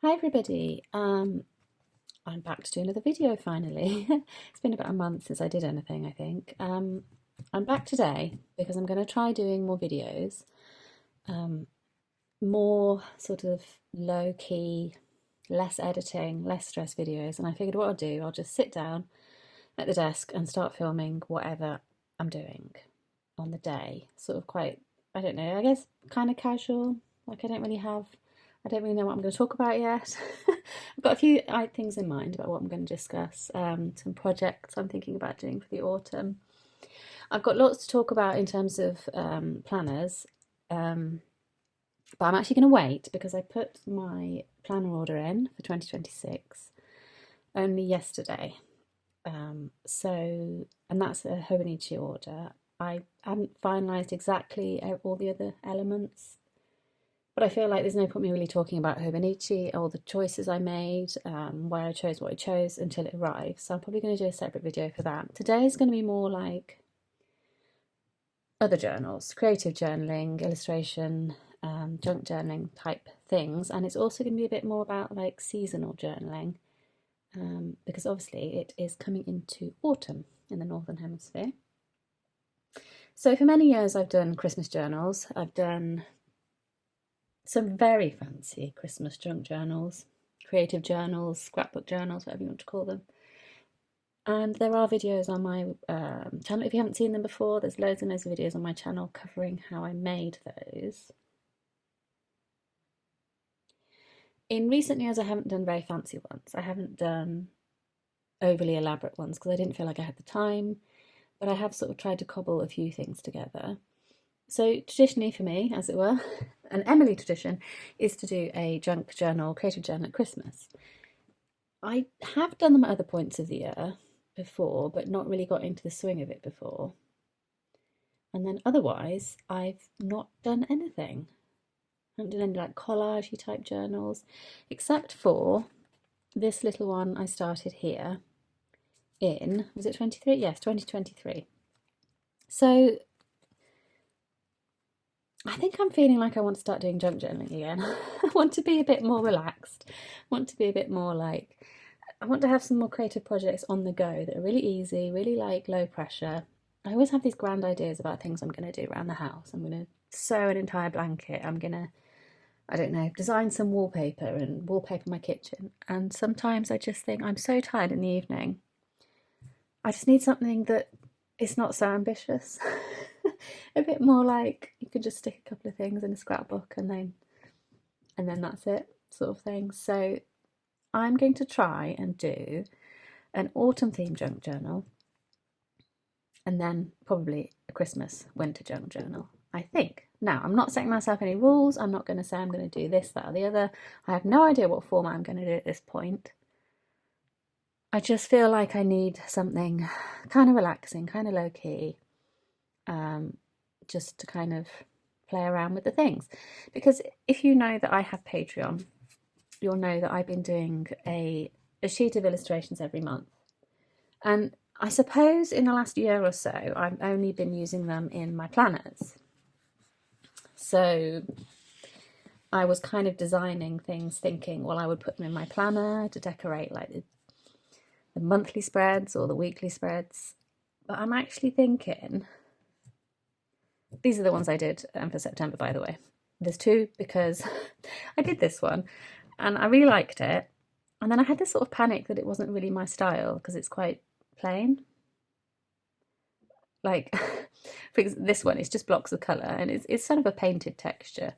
Hi everybody, I'm back to do another video finally. It's been about a month since I did anything, I think. I'm back today because I'm going to try doing more videos, more sort of low-key, less editing, less stress videos, and I figured what I'll do, I'll just sit down at the desk and start filming whatever I'm doing on the day. Sort of quite, I don't know, I guess kind of casual, like I don't really know what I'm going to talk about yet. I've got a few things in mind about what I'm going to discuss, some projects I'm thinking about doing for the autumn. I've got lots to talk about in terms of planners, but I'm actually going to wait because I put my planner order in for 2026 only yesterday. And that's a Hobonichi order. I haven't finalised exactly all the other elements, but I feel like there's no point me really talking about Hobonichi, all the choices I made, why I chose what I chose until it arrives. So I'm probably going to do a separate video for that. Today is going to be more like other journals, creative journaling, illustration, junk journaling type things. And it's also going to be a bit more about like seasonal journaling, because obviously it is coming into autumn in the Northern Hemisphere. So for many years I've done Christmas journals. I've done some very fancy Christmas junk journals, creative journals, scrapbook journals, whatever you want to call them. And there are videos on my channel. If you haven't seen them before, there's loads and loads of videos on my channel covering how I made those. In recent years, I haven't done very fancy ones. I haven't done overly elaborate ones because I didn't feel like I had the time, but I have sort of tried to cobble a few things together. So traditionally for me, as it were, an Emily tradition is to do a junk journal, creative journal at Christmas. I have done them at other points of the year before, but not really got into the swing of it before. And then otherwise, I've not done anything. I haven't done any like collage-y type journals, except for this little one I started here in, was it 23? Yes, 2023. So I think I'm feeling like I want to start doing junk journaling again. I want to be a bit more relaxed. I want to be a bit more like, I want to have some more creative projects on the go that are really easy, really like low pressure. I always have these grand ideas about things I'm going to do around the house. I'm going to sew an entire blanket. I'm going to, I don't know, design some wallpaper and wallpaper my kitchen. And sometimes I just think I'm so tired in the evening. I just need something that is not so ambitious. A bit more like you could just stick a couple of things in a scrapbook and then that's it, sort of thing. So I'm going to try and do an autumn themed junk journal and then probably a Christmas winter junk journal, I think. Now, I'm not setting myself any rules. I'm not going to say I'm going to do this, that, or the other. I have no idea what format I'm going to do at this point. I just feel like I need something kind of relaxing, kind of low-key, just to kind of play around with the things. Because if you know that I have Patreon, you'll know that I've been doing a sheet of illustrations every month. And I suppose in the last year or so, I've only been using them in my planners. So I was kind of designing things thinking, well, I would put them in my planner to decorate like the monthly spreads or the weekly spreads. But I'm actually thinking, these are the ones I did for September, by the way. There's two because I did this one and I really liked it. And then I had this sort of panic that it wasn't really my style because it's quite plain. Like, for this one, it's just blocks of colour and it's sort of a painted texture.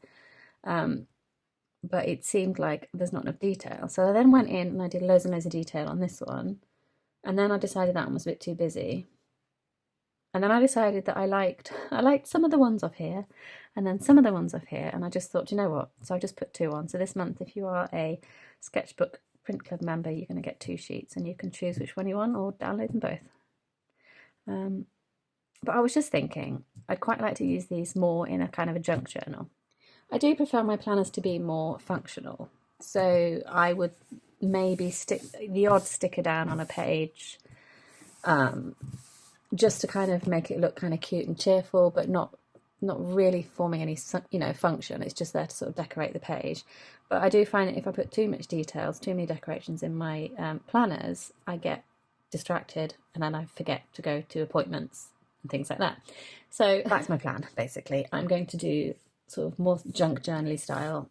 But it seemed like there's not enough detail. So I then went in and I did loads and loads of detail on this one. And then I decided that one was a bit too busy. And then I decided that I liked some of the ones off here and then some of the ones off here. And I just thought, you know what? So I just put two on. So this month, if you are a Sketchbook Print Club member, you're going to get two sheets and you can choose which one you want or download them both. But I was just thinking, I'd quite like to use these more in a kind of a junk journal. I do prefer my planners to be more functional. So I would maybe stick the odd sticker down on a page, just to kind of make it look kind of cute and cheerful, but not not really forming any, you know, function. It's just there to sort of decorate the page. But I do find that if I put too much details, too many decorations in my planners, I get distracted and then I forget to go to appointments and things like that. So that's my plan, basically. I'm going to do sort of more junk journaly style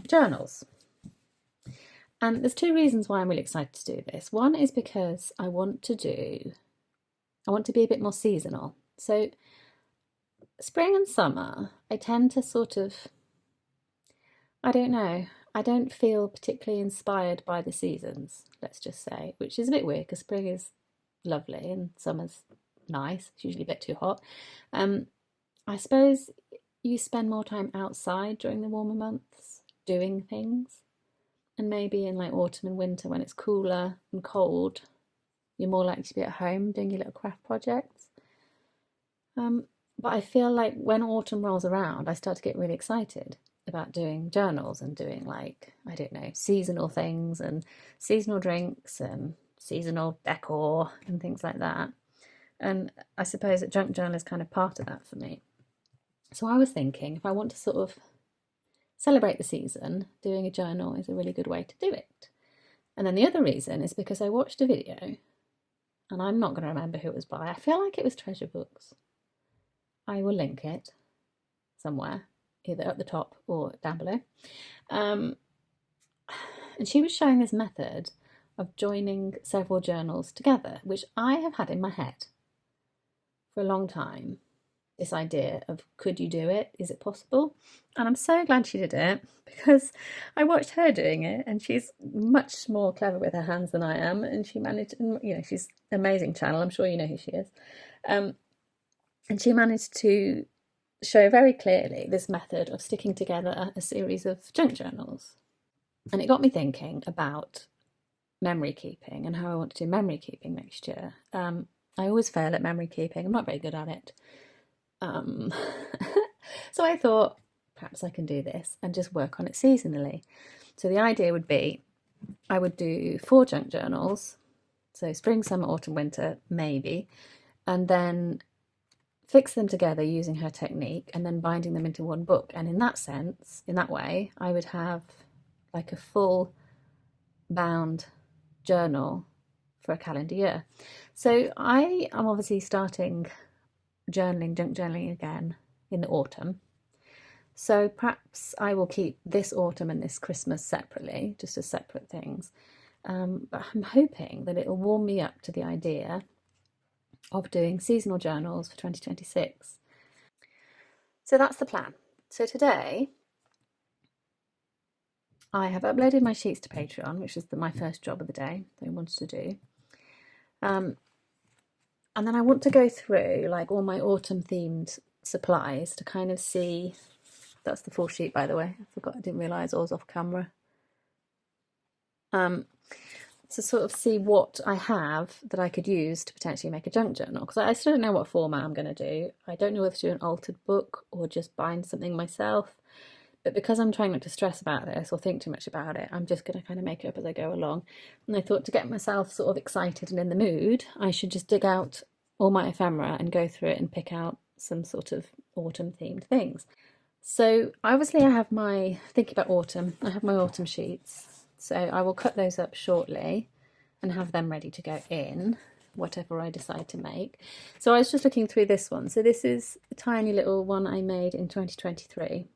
journals. And there's two reasons why I'm really excited to do this. One is because I want to be a bit more seasonal. So spring and summer, I tend to sort of, I don't know, I don't feel particularly inspired by the seasons, let's just say, which is a bit weird because spring is lovely and summer's nice. It's usually a bit too hot. I suppose you spend more time outside during the warmer months doing things. And maybe in like autumn and winter when it's cooler and cold, you're more likely to be at home doing your little craft projects. But I feel like when autumn rolls around, I start to get really excited about doing journals and doing, like, I don't know, seasonal things and seasonal drinks and seasonal decor and things like that. And I suppose that junk journal is kind of part of that for me. So I was thinking, if I want to sort of celebrate the season, doing a journal is a really good way to do it. And then the other reason is because I watched a video, and I'm not going to remember who it was by. I feel like it was Treasure Books. I will link it somewhere, either at the top or down below. And she was showing this method of joining several journals together, which I have had in my head for a long time. This idea of, could you do it? Is it possible? And I'm so glad she did it, because I watched her doing it and she's much more clever with her hands than I am. And she managed, you know, she's an amazing channel. I'm sure you know who she is. And she managed to show very clearly this method of sticking together a series of junk journals. And it got me thinking about memory keeping and how I want to do memory keeping next year. I always fail at memory keeping. I'm not very good at it. So I thought perhaps I can do this and just work on it seasonally. So the idea would be I would do 4 junk journals, so spring, summer, autumn, winter, maybe, and then fix them together using her technique and then binding them into one book. And in that sense, in that way, I would have like a full bound journal for a calendar year. So I am obviously starting junk journaling again in the autumn. So perhaps I will keep this autumn and this Christmas separately, just as separate things. But I'm hoping that it will warm me up to the idea of doing seasonal journals for 2026. So that's the plan. So today I have uploaded my sheets to Patreon, which is my first job of the day that I wanted to do. And then I want to go through like all my autumn themed supplies to kind of see. That's the full sheet, by the way. I didn't realise I was off camera. To sort of see what I have that I could use to potentially make a junk journal, because I still don't know what format I'm going to do. I don't know whether to do an altered book or just bind something myself. But because I'm trying not to stress about this or think too much about it, I'm just going to kind of make it up as I go along. And I thought, to get myself sort of excited and in the mood, I should just dig out all my ephemera and go through it and pick out some sort of autumn themed things. So obviously I have thinking about autumn, I have my autumn sheets. So I will cut those up shortly and have them ready to go in, whatever I decide to make. So I was just looking through this one. So this is a tiny little one I made in 2023.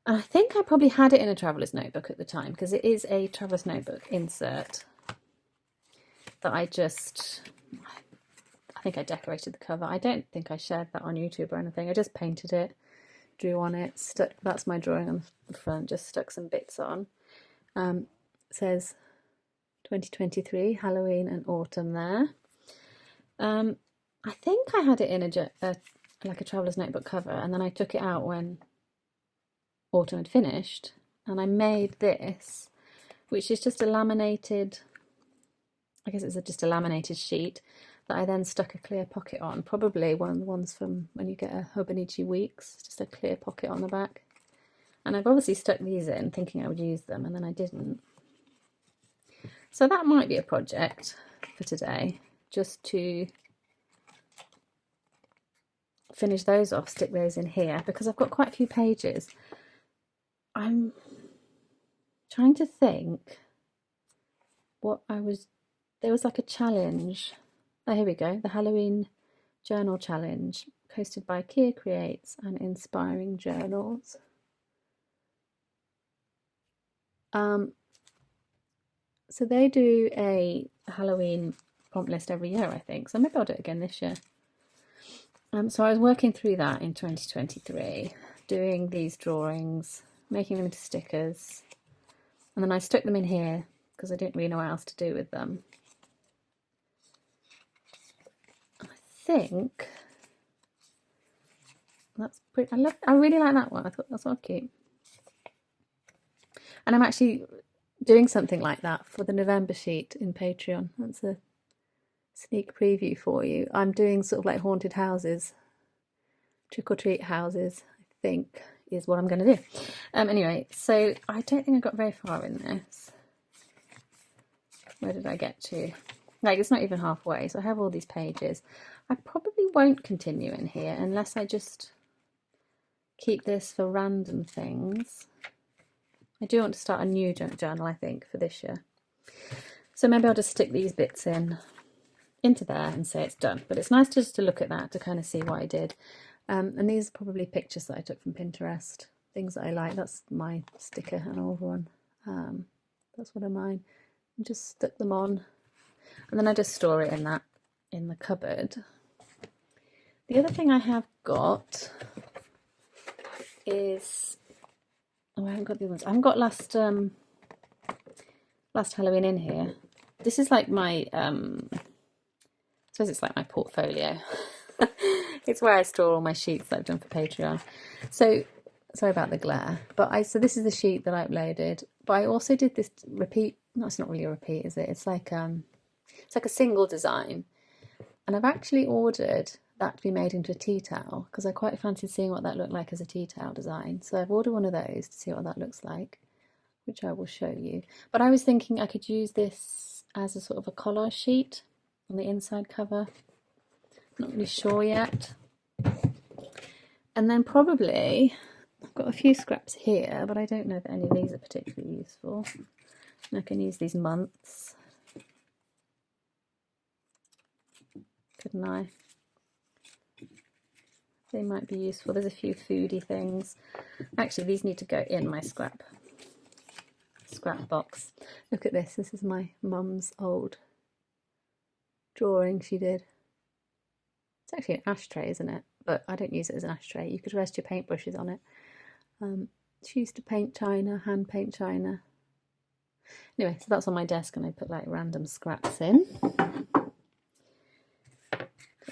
And I think I probably had it in a traveller's notebook at the time, because it is a traveller's notebook insert that I think I decorated the cover. I don't think I shared that on YouTube or anything. I just painted it, drew on it, that's my drawing on the front, just stuck some bits on. It says 2023, Halloween and autumn there. I think I had it in like a traveller's notebook cover, and then I took it out when autumn had finished, and I made this, which is just a laminated, I guess it's just a laminated sheet that I then stuck a clear pocket on, probably one of the ones from when you get a Hobonichi Weeks, just a clear pocket on the back. And I've obviously stuck these in thinking I would use them, and then I didn't. So that might be a project for today, just to finish those off, stick those in here, because I've got quite a few pages. I'm trying to think what there was like a challenge. Oh, here we go. The Halloween Journal Challenge, hosted by Kia Creates and Inspiring Journals. So they do a Halloween prompt list every year, I think. So maybe I'll do it again this year. So I was working through that in 2023, doing these drawings, making them into stickers, and then I stuck them in here because I didn't really know what else to do with them. I think that's pretty. I really like that one. I thought that's so cute. And I'm actually doing something like that for the November sheet in Patreon. That's a sneak preview for you. I'm doing sort of like haunted houses, trick-or-treat houses, I think is what I'm going to do. Anyway, so I don't think I got very far in this. Where did I get to? Like, it's not even halfway, so I have all these pages. I probably won't continue in here unless I just keep this for random things. I do want to start a new journal, I think, for this year. So maybe I'll just stick these bits into there and say it's done. But it's nice just to look at that to kind of see what I did. And these are probably pictures that I took from Pinterest, things that I like. That's my sticker, an old one. That's one of mine. And just stick them on. And then I just store it in the cupboard. The other thing I have got is... Oh, I haven't got the ones. I haven't got last Halloween in here. This is like my... I suppose it's like my portfolio. It's where I store all my sheets that I've done for Patreon. So, sorry about the glare. But so this is the sheet that I uploaded. But I also did this repeat. No, it's not really a repeat, is it? It's like a single design. And I've actually ordered that to be made into a tea towel because I quite fancied seeing what that looked like as a tea towel design. So I've ordered one of those to see what that looks like, which I will show you. But I was thinking I could use this as a sort of a collage sheet on the inside cover. Not really sure yet. And then probably, I've got a few scraps here, but I don't know that any of these are particularly useful. And I can use these months. Couldn't I? They might be useful. There's a few foodie things. Actually, these need to go in my scrap box. Look at this. This is my mum's old drawing she did. It's actually an ashtray, isn't it? But I don't use it as an ashtray. You could rest your paintbrushes on it. She used to paint china, hand paint china. Anyway, so that's on my desk and I put like random scraps in.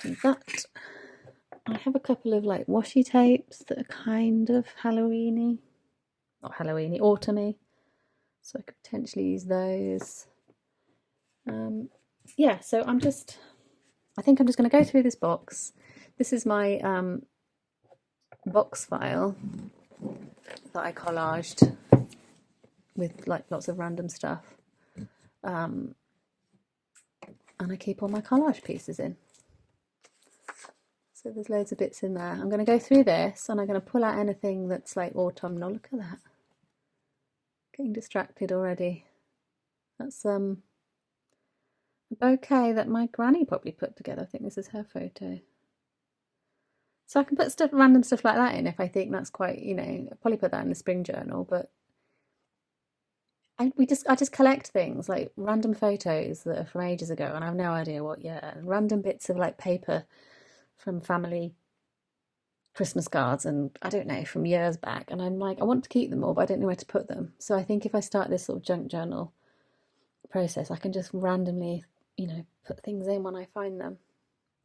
And that. I have a couple of like washi tapes that are kind of Halloweeny. Not Halloweeny, autumny. So I could potentially use those. Yeah, so I think I'm just going to go through this box. This is my box file that I collaged with like lots of random stuff. And I keep all my collage pieces in. So there's loads of bits in there. I'm going to go through this and I'm going to pull out anything that's like autumnal. Look at that. Getting distracted already. That's a bouquet that my granny probably put together. I think this is her photo. So I can put random stuff like that in if I think that's quite, I'll probably put that in the spring journal, but I just collect things like random photos that are from ages ago and I have no idea what year, and random bits of like paper from family Christmas cards and I don't know, from years back, and I'm like, I want to keep them all but I don't know where to put them. So I think if I start this sort of junk journal process, I can just randomly put things in when I find them.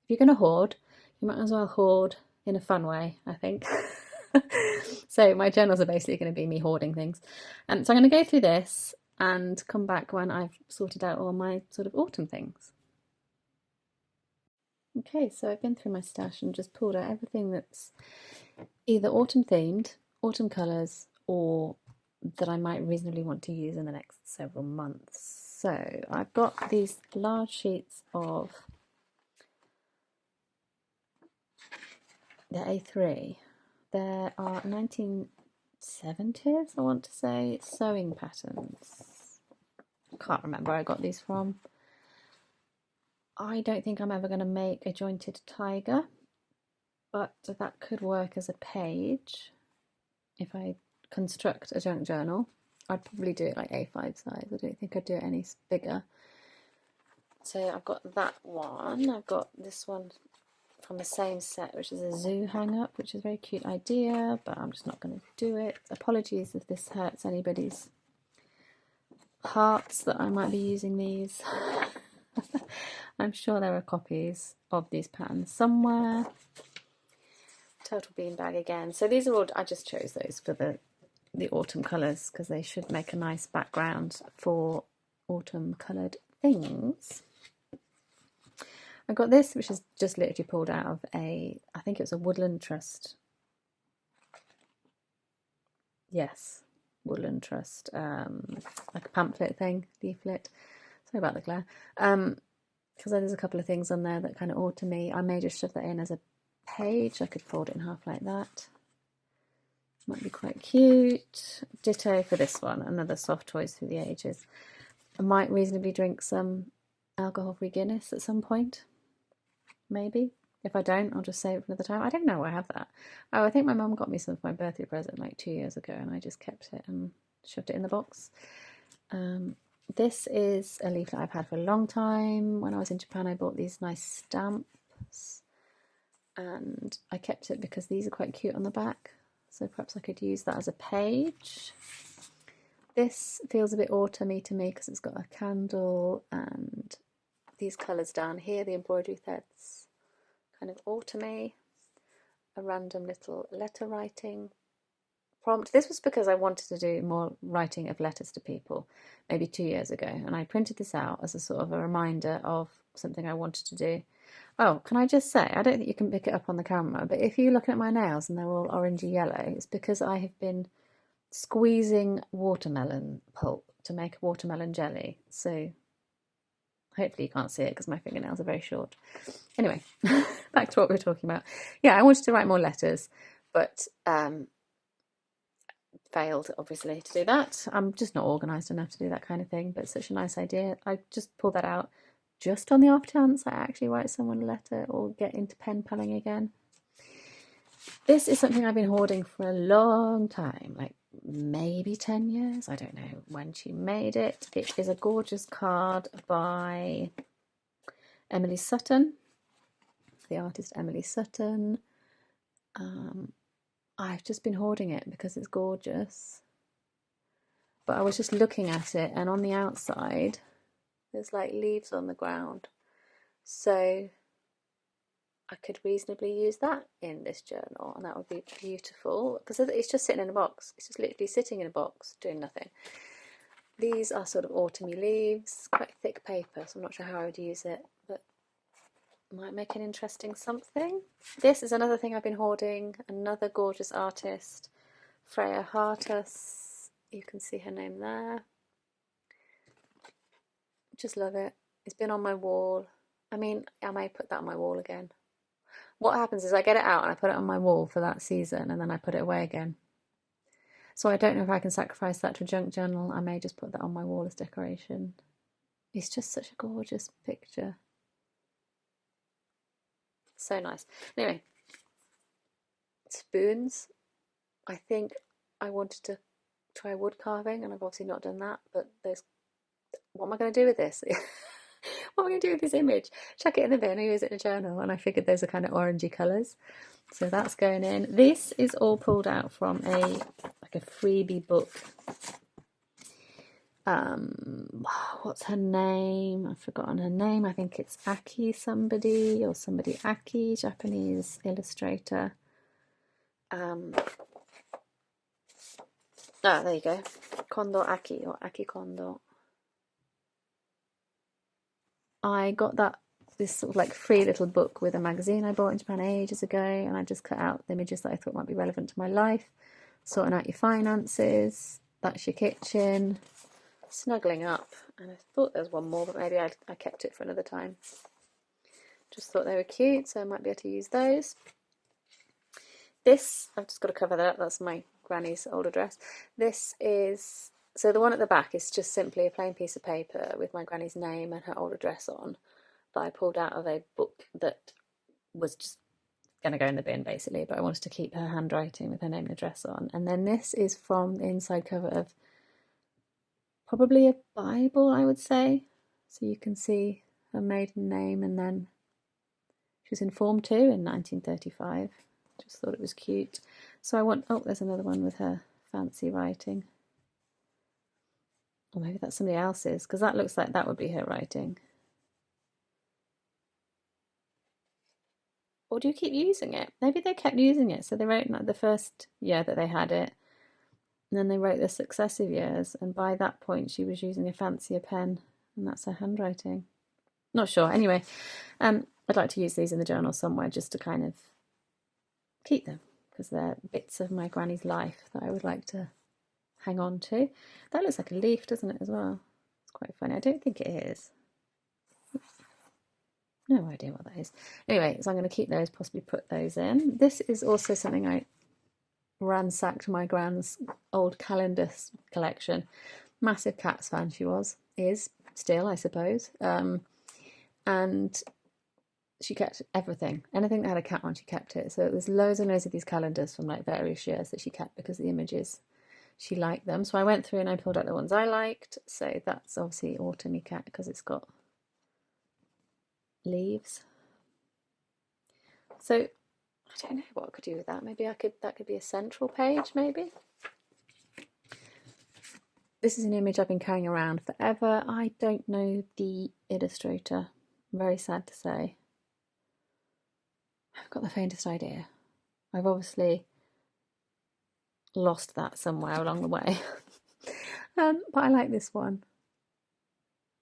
If you're going to hoard, you might as well hoard in a fun way, I think. So my journals are basically going to be me hoarding things, and so I'm going to go through this and come back when I've sorted out all my sort of autumn things. Okay, so I've been through my stash and just pulled out everything that's either autumn themed, autumn colours, or that I might reasonably want to use in the next several months. So I've got these large sheets of They're A3. There are 1970s, I want to say, sewing patterns. Can't remember where I got these from. I don't think I'm ever going to make a jointed tiger, but that could work as a page. If I construct a junk journal, I'd probably do it like A5 size. I don't think I'd do it any bigger. So I've got that one. I've got this one from the same set, which is a zoo hang-up, which is a very cute idea, but I'm just not going to do it. Apologies if this hurts anybody's hearts that I might be using these. I'm sure there are copies of these patterns somewhere. Total beanbag again. So these are all, I just chose those for the autumn colours because they should make a nice background for autumn coloured things. I got this, which is just literally pulled out of I think it was a Woodland Trust. Yes, Woodland Trust, like a pamphlet thing, leaflet. Sorry about the glare. Because there's a couple of things on there that kind of autumny. I may just shove that in as a page. I could fold it in half like that. Might be quite cute. Ditto for this one, another soft toys through the ages. I might reasonably drink some alcohol-free Guinness at some point. Maybe. If I don't, I'll just save it for another time. I don't know where I have that. Oh, I think my mum got me some for my birthday present like 2 years ago, and I just kept it and shoved it in the box. This is a leaflet I've had for a long time. When I was in Japan, I bought these nice stamps, and I kept it because these are quite cute on the back. So perhaps I could use that as a page. This feels a bit autumny to me because it's got a candle and these colours down here, the embroidery threads, kind of autumny. A random little letter writing prompt. This was because I wanted to do more writing of letters to people, maybe 2 years ago, and I printed this out as a sort of a reminder of something I wanted to do. Oh, can I just say, I don't think you can pick it up on the camera, but if you look at my nails and they're all orangey yellow, it's because I have been squeezing watermelon pulp to make a watermelon jelly. So hopefully you can't see it because my fingernails are very short. Anyway, back to what we were talking about. Yeah, I wanted to write more letters, but failed, obviously, to do that. I'm just not organised enough to do that kind of thing, but it's such a nice idea. I just pulled that out just on the off chance I actually write someone a letter or get into pen palling again. This is something I've been hoarding for a long time, like maybe 10 years. I don't know when she made it. It is a gorgeous card by Emily Sutton, the artist Emily Sutton. I've just been hoarding it because it's gorgeous. But I was just looking at it, and on the outside, there's like leaves on the ground. So I could reasonably use that in this journal, and that would be beautiful because it's just sitting in a box. It's just literally sitting in a box doing nothing. These are sort of autumny leaves, quite thick paper, so I'm not sure how I would use it, but might make an interesting something. This is another thing I've been hoarding, another gorgeous artist, Freya Hartas. You can see her name there. Just love it. It's been on my wall. I mean, I may put that on my wall again. What happens is I get it out and I put it on my wall for that season, and then I put it away again. So I don't know if I can sacrifice that to a junk journal. I may just put that on my wall as decoration. It's just such a gorgeous picture. So nice. Anyway, spoons. I think I wanted to try wood carving, and I've obviously not done that, but what am I going to do with this? What am I going to do with this image? Chuck it in the bin or use it in a journal? And I figured those are kind of orangey colours. So that's going in. This is all pulled out from a freebie book. What's her name? I've forgotten her name. I think it's Aki Aki, Japanese illustrator. There you go. Kondo Aki, or Aki Kondo. I got this sort of like free little book with a magazine I bought in Japan ages ago, and I just cut out the images that I thought might be relevant to my life. Sorting out your finances, that's your kitchen, snuggling up, and I thought there was one more, but maybe I kept it for another time. Just thought they were cute, so I might be able to use those. This, I've just got to cover that up, that's my granny's old address. This is, so the one at the back is just simply a plain piece of paper with my granny's name and her old address on, that I pulled out of a book that was just going to go in the bin basically, but I wanted to keep her handwriting with her name and address on. And then this is from the inside cover of probably a Bible, I would say. So you can see her maiden name, and then she was in Form 2 in 1935. Just thought it was cute. So I want, oh, there's another one with her fancy writing. Or maybe that's somebody else's, because that looks like that would be her writing. Or do you keep using it? Maybe they kept using it. So they wrote like the first year that they had it, and then they wrote the successive years, and by that point she was using a fancier pen, and that's her handwriting. Not sure. Anyway, I'd like to use these in the journal somewhere just to kind of keep them, because they're bits of my granny's life that I would like to hang on to. That looks like a leaf, doesn't it, as well? It's quite funny. I don't think it is. No idea what that is. Anyway, so I'm going to keep those, possibly put those in. This is also something I ransacked my grand's old calendar collection. Massive Cats fan she is still, I suppose. And she kept everything. Anything that had a cat on, she kept it. So there's loads and loads of these calendars from like various years that she kept because the images, she liked them. So I went through and I pulled out the ones I liked. So that's obviously Autumny Cat because it's got leaves. So I don't know what I could do with that. Maybe that could be a central page, maybe. This is an image I've been carrying around forever. I don't know the illustrator. I'm very sad to say. I've got the faintest idea. I've obviously lost that somewhere along the way. But I like this one.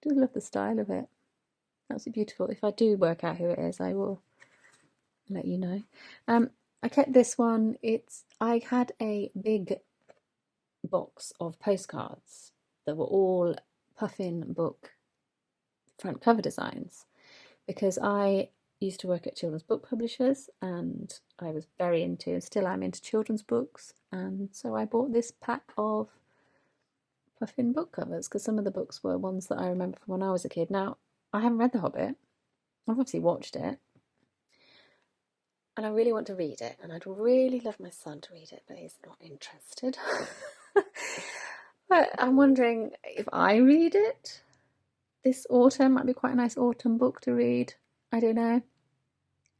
Just love the style of it. Absolutely beautiful. If I do work out who it is, I will let you know. I kept this one. I had a big box of postcards that were all Puffin book front cover designs, because I used to work at children's book publishers and I was very into, and still am into, children's books, and so I bought this pack of Puffin book covers because some of the books were ones that I remember from when I was a kid. Now, I haven't read The Hobbit. I've obviously watched it and I really want to read it, and I'd really love my son to read it, but he's not interested. But I'm wondering if I read it this autumn. Might be quite a nice autumn book to read. I don't know.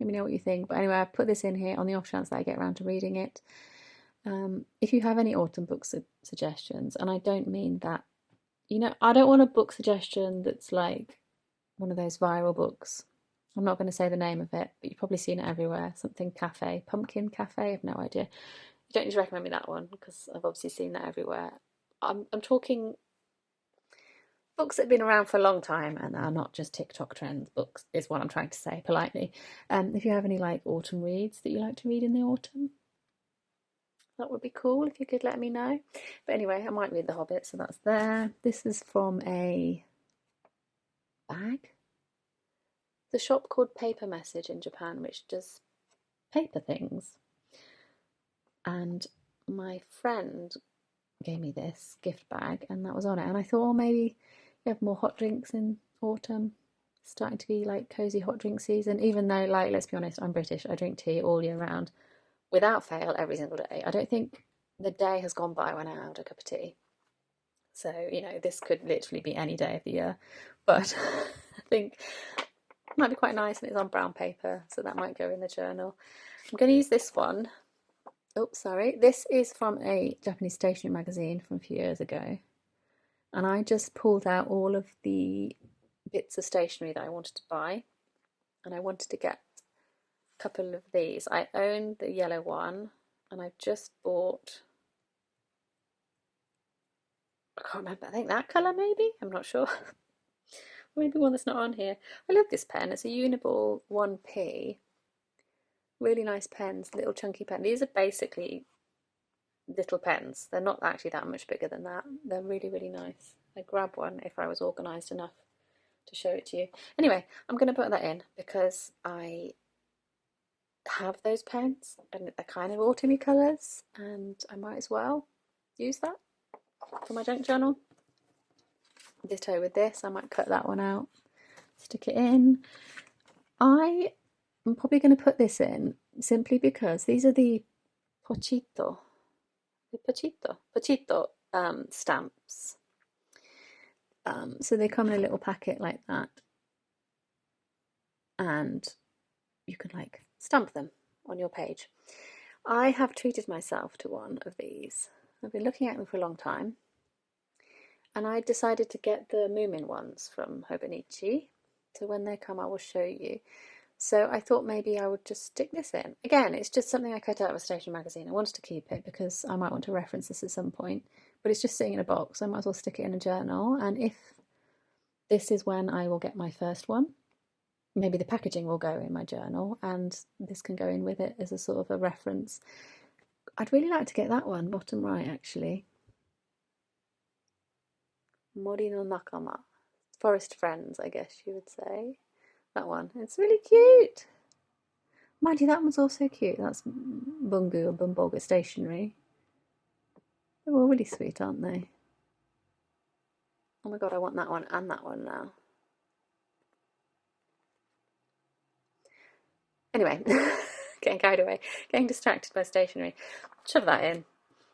Let me know what you think. But anyway, I put this in here on the off chance that I get around to reading it. If you have any autumn book suggestions, and I don't mean that, I don't want a book suggestion that's like one of those viral books. I'm not going to say the name of it, but you've probably seen it everywhere. Something Cafe, Pumpkin Cafe, I have no idea. You don't need to recommend me that one because I've obviously seen that everywhere. I'm talking books that have been around for a long time and are not just TikTok trends books, is what I'm trying to say politely. If you have any like autumn reads that you like to read in the autumn, that would be cool if you could let me know. But anyway, I might read The Hobbit, so that's there. This is from a bag. The shop called Paper Message in Japan, which does paper things. And my friend gave me this gift bag and that was on it. And I thought, maybe you have more hot drinks in autumn. It's starting to be like cozy hot drink season, even though, like, let's be honest, I'm British. I drink tea all year round without fail every single day. I don't think the day has gone by when I haven't had a cup of tea. So, this could literally be any day of the year. But I think it might be quite nice, and it's on brown paper, so that might go in the journal. I'm going to use this one. Oops, sorry. This is from a Japanese stationery magazine from a few years ago. And I just pulled out all of the bits of stationery that I wanted to buy. And I wanted to get a couple of these. I own the yellow one, and I've just bought, I can't remember, I think that colour maybe? I'm not sure. Maybe one that's not on here. I love this pen. It's a Uniball 1P. Really nice pens, little chunky pen. These are basically little pens. They're not actually that much bigger than that. They're really, really nice. I'd grab one if I was organised enough to show it to you. Anyway, I'm going to put that in because I have those pens, and they're kind of autumny colours, and I might as well use that for my junk journal. Ditto with this, I might cut that one out, stick it in. I am probably going to put this in simply because these are the pochito stamps. So they come in a little packet like that, and you can like stamp them on your page. I have treated myself to one of these. I've been looking at them for a long time, and I decided to get the Moomin ones from Hobonichi. So when they come, I will show you. So I thought maybe I would just stick this in. Again, it's just something I cut out of a stationery magazine. I wanted to keep it because I might want to reference this at some point, but it's just sitting in a box. I might as well stick it in a journal. And if this is when I will get my first one, maybe the packaging will go in my journal and this can go in with it as a sort of a reference. I'd really like to get that one, bottom right actually. Mori no Nakama. Forest friends, I guess you would say. That one. It's really cute. Mind you, that one's also cute. That's Bungu or Bumboga Stationery. They're all really sweet, aren't they? Oh my god, I want that one and that one now. Anyway, getting carried away, getting distracted by stationery. Shove that in.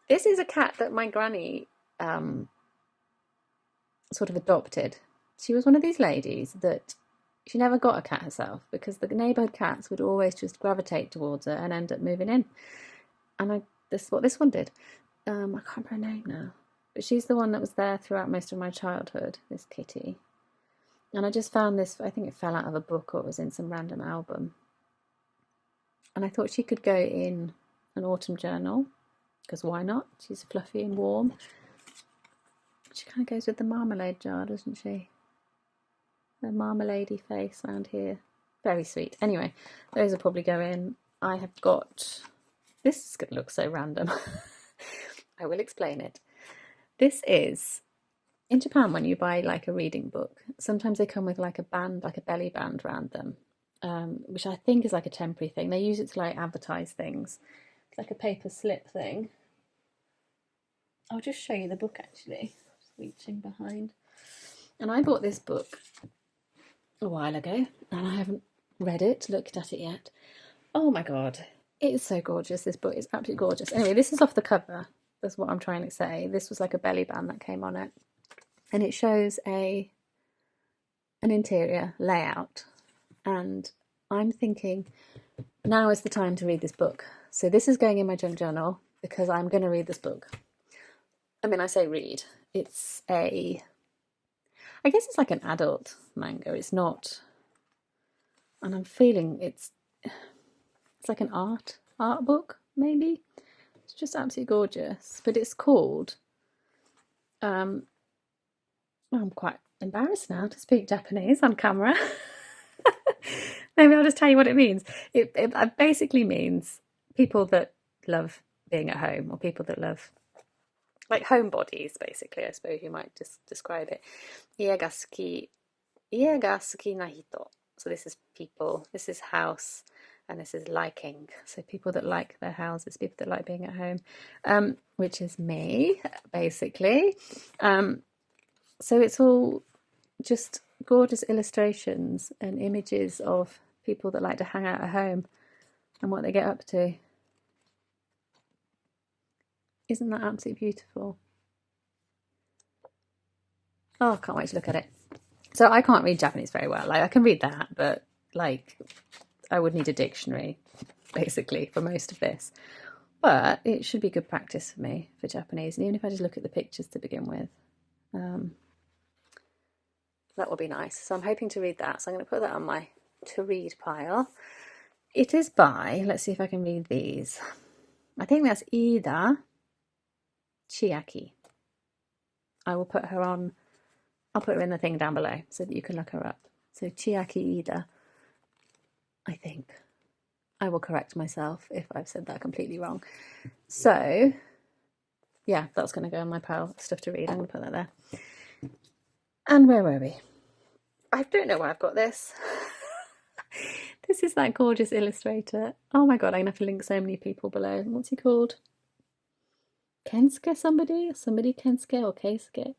This is a cat that my granny sort of adopted. She was one of these ladies that she never got a cat herself because the neighbourhood cats would always just gravitate towards her and end up moving in. And this is what this one did. I can't remember her name now, but she's the one that was there throughout most of my childhood, this kitty. And I just found this, I think it fell out of a book or it was in some random album. And I thought she could go in an autumn journal, because why not? She's fluffy and warm. She kind of goes with the marmalade jar, doesn't she? The marmalade-y face around here. Very sweet. Anyway, those will probably go in. I have got... This is going to look so random. I will explain it. This is... In Japan, when you buy like a reading book, sometimes they come with like a band, like a belly band around them, which I think is like a temporary thing. They use it to like advertise things. It's like a paper slip thing. I'll just show you the book actually. Just reaching behind. And I bought this book a while ago and I haven't read it, looked at it yet. Oh my god, it is so gorgeous. This book is absolutely gorgeous. Anyway, this is off the cover. That's what I'm trying to say. This was like a belly band that came on it. And it shows an interior layout. And I'm thinking, now is the time to read this book. So this is going in my junk journal because I'm going to read this book. I mean, I say read. It's I guess it's like an adult manga. It's not, and I'm feeling it's like an art book, maybe. It's just absolutely gorgeous. But it's called, I'm quite embarrassed now to speak Japanese on camera. Maybe I'll just tell you what it means. It basically means people that love being at home, or people that love, like homebodies, basically, I suppose you might just describe it. Ie ga suki na hito. So this is people, this is house, and this is liking. So people that like their houses, people that like being at home, which is me, basically. So it's all just gorgeous illustrations and images of people that like to hang out at home and what they get up to. Isn't that absolutely beautiful? Oh, I can't wait to look at it. So I can't read Japanese very well. Like I can read that, but like I would need a dictionary basically for most of this. But it should be good practice for me for Japanese. And even if I just look at the pictures to begin with, that will be nice. So I'm hoping to read that. So I'm going to put that on my to read pile. It is by, let's see if I can read these. I think that's Ida Chiaki. I will put her on, I'll put her in the thing down below so that you can look her up. So Chiaki Ida, I think. I will correct myself if I've said that completely wrong. So, yeah, that's going to go in my pile of stuff to read. I'm going to put that there. And where were we? I don't know why I've got this. This is that gorgeous illustrator. Oh my god, I'm gonna have to link so many people below. What's he called? Kensuke somebody? Somebody Kensuke or Keisuke?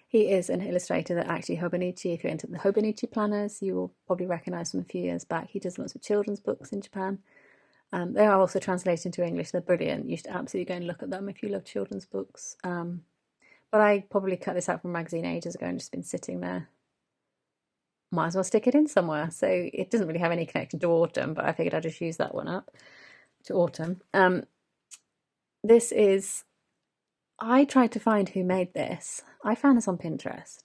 He is an illustrator that actually Hobonichi, if you're into the Hobonichi planners, you will probably recognise from a few years back. He does lots of children's books in Japan. They are also translated into English. They're brilliant. You should absolutely go and look at them if you love children's books. But I probably cut this out from a magazine ages ago and just been sitting there. Might as well stick it in somewhere. So it doesn't really have any connection to autumn, but I figured I'd just use that one up to autumn. This is, I tried to find who made this. I found this on Pinterest.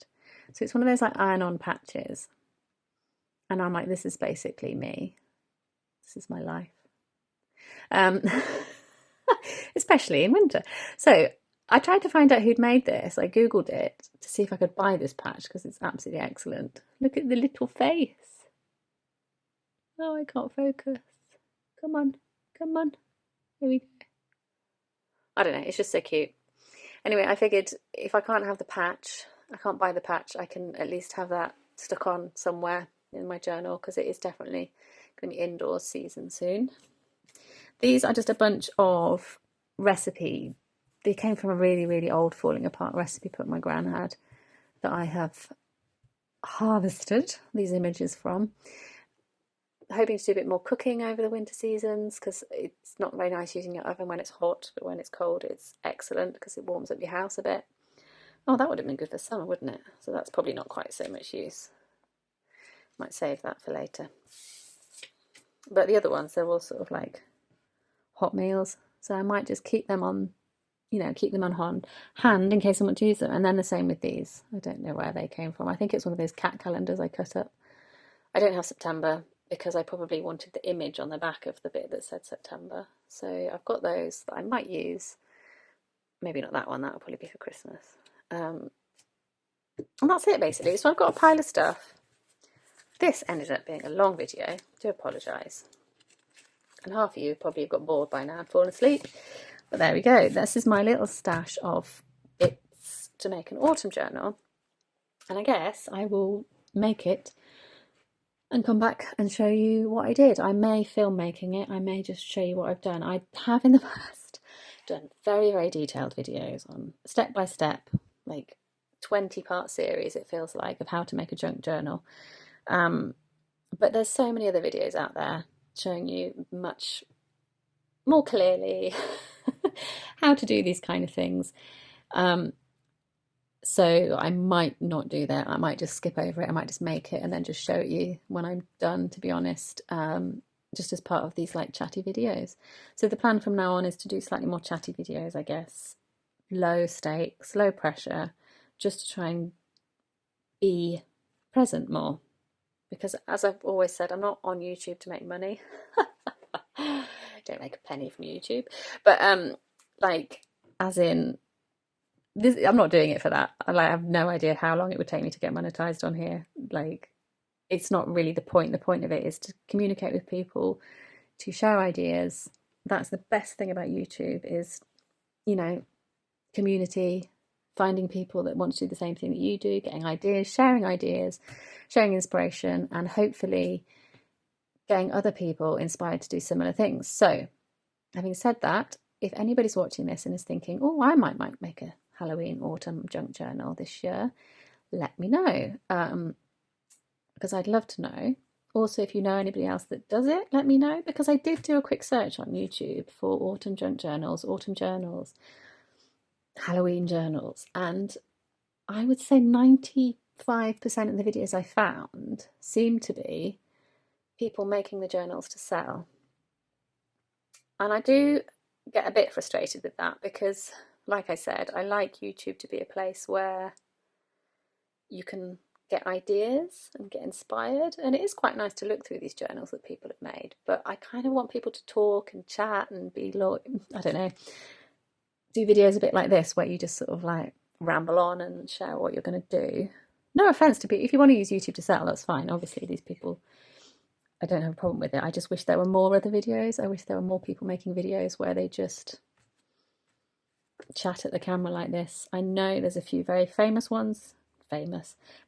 So it's one of those like iron-on patches. And I'm like, this is basically me. This is my life. Especially in winter. So I tried to find out who'd made this. I googled it to see if I could buy this patch because it's absolutely excellent. Look at the little face. Oh, I can't focus. Come on, come on. Here we go. I don't know, it's just so cute. Anyway, I figured if I can't have the patch, I can't buy the patch, I can at least have that stuck on somewhere in my journal because it is definitely going to be indoors season soon. These are just a bunch of recipe. They came from a really, really old falling apart recipe book my gran had that I have harvested these images from. Hoping to do a bit more cooking over the winter seasons because it's not very nice using your oven when it's hot, but when it's cold it's excellent because it warms up your house a bit. Oh, that would have been good for summer, wouldn't it? So that's probably not quite so much use. Might save that for later. But the other ones, they're all sort of like hot meals, so I might just keep them on, you know, keep them on hand in case I want to use them. And then the same with these. I don't know where they came from. I think it's one of those cat calendars I cut up. I don't have September because I probably wanted the image on the back of the bit that said September. So I've got those that I might use. Maybe not that one, that'll probably be for Christmas. And that's it basically. So I've got a pile of stuff. This ended up being a long video. I do apologise. And half of you probably have got bored by now and fallen asleep. But there we go. This is my little stash of bits to make an autumn journal. And I guess I will make it and come back and show you what I did. I may film making it. I may just show you what I've done. I have in the past done very, very detailed videos on step by step, like 20-part series it feels like, of how to make a junk journal. But there's so many other videos out there showing you much more clearly how to do these kind of things. So I might not do that. I might just skip over it. I might just make it and then just show it you when I'm done, to be honest, just as part of these like chatty videos. So the plan from now on is to do slightly more chatty videos, I guess. Low stakes, low pressure, just to try and be present more. Because as I've always said, I'm not on YouTube to make money. Don't make a penny from YouTube. But like, as in, this, I'm not doing it for that. I have no idea how long it would take me to get monetized on here. Like, it's not really the point. The point of it is to communicate with people, to share ideas. That's the best thing about YouTube is, you know, community, finding people that want to do the same thing that you do, getting ideas, sharing inspiration, and hopefully getting other people inspired to do similar things. So, having said that, if anybody's watching this and is thinking, oh, I might make a Halloween autumn junk journal this year, let me know, because I'd love to know. Also, if you know anybody else that does it, let me know, because I did do a quick search on YouTube for autumn junk journals, autumn journals, Halloween journals, and I would say 95% of the videos I found seemed to be people making the journals to sell. And I do get a bit frustrated with that because, like I said, I like YouTube to be a place where you can get ideas and get inspired, and it is quite nice to look through these journals that people have made, but I kind of want people to talk and chat and be, I don't know, do videos a bit like this where you just sort of like ramble on and share what you're going to do. No offense to people, if you want to use YouTube to sell, that's fine. Obviously these people, I don't have a problem with it. I just wish there were more other videos. I wish there were more people making videos where they just chat at the camera like this. I know there's a few very famous ones, very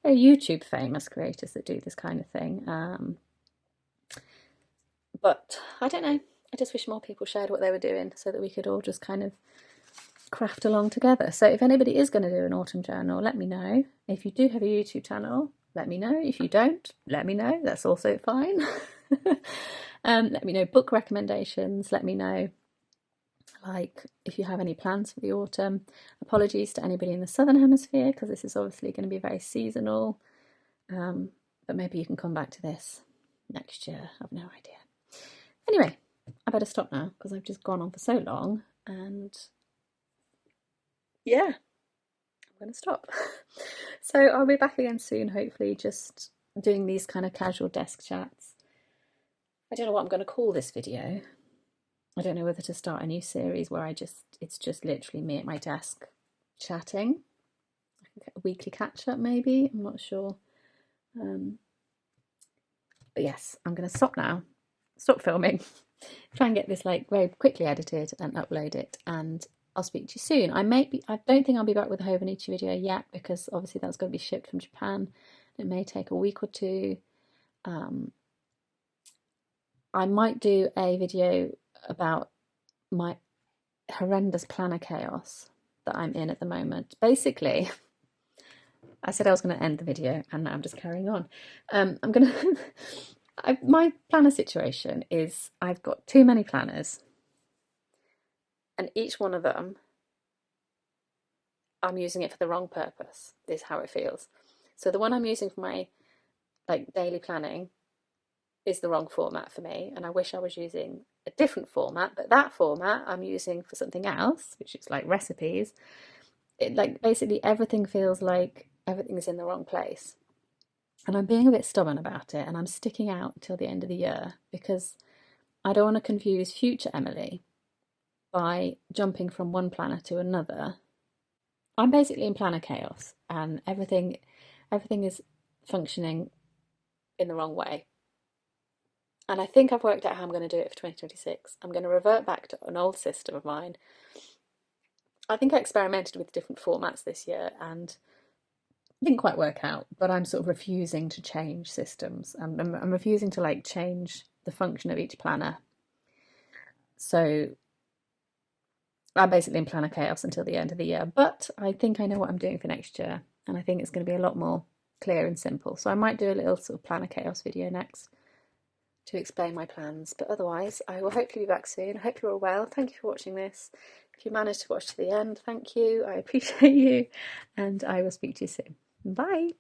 YouTube famous creators that do this kind of thing. But I don't know, I just wish more people shared what they were doing so that we could all just kind of craft along together. So if anybody is going to do an autumn journal, let me know. If you do have a YouTube channel, let me know. If you don't, let me know. That's also fine. Let me know book recommendations. Let me know, like, if you have any plans for the autumn. Apologies to anybody in the Southern Hemisphere, because this is obviously going to be very seasonal. But maybe you can come back to this next year. I've no idea. Anyway, I better stop now because I've just gone on for so long, and yeah, I'm going to stop. So I'll be back again soon, hopefully, just doing these kind of casual desk chats. I don't know what I'm going to call this video. I don't know whether to start a new series where it's just literally me at my desk chatting. A weekly catch up, maybe. I'm not sure. But yes, I'm going to stop now. Stop filming. Try and get this like very quickly edited and upload it, and I'll speak to you soon. I don't think I'll be back with a Hobonichi video yet, because obviously that's going to be shipped from Japan. It may take a week or two. I might do a video about my horrendous planner chaos that I'm in at the moment. Basically, I said I was going to end the video, and now I'm just carrying on. My planner situation is I've got too many planners, and each one of them I'm using it for the wrong purpose, is how it feels. So the one I'm using for my like daily planning is the wrong format for me, and I wish I was using a different format, but that format I'm using for something else, which is like recipes. It like basically everything feels like everything is in the wrong place, and I'm being a bit stubborn about it, and I'm sticking out until the end of the year because I don't want to confuse future Emily by jumping from one planner to another. I'm basically in planner chaos, and everything is functioning in the wrong way. And I think I've worked out how I'm going to do it for 2026. I'm going to revert back to an old system of mine. I think I experimented with different formats this year and didn't quite work out, but I'm sort of refusing to change systems. I'm refusing to like change the function of each planner. So I'm basically in planner chaos until the end of the year, but I think I know what I'm doing for next year, and I think it's going to be a lot more clear and simple. So I might do a little sort of planner chaos video next to explain my plans, but otherwise I will hopefully be back soon. I hope you're all well. Thank you for watching this. If you managed to watch to the end, thank you. I appreciate you, and I will speak to you soon. Bye.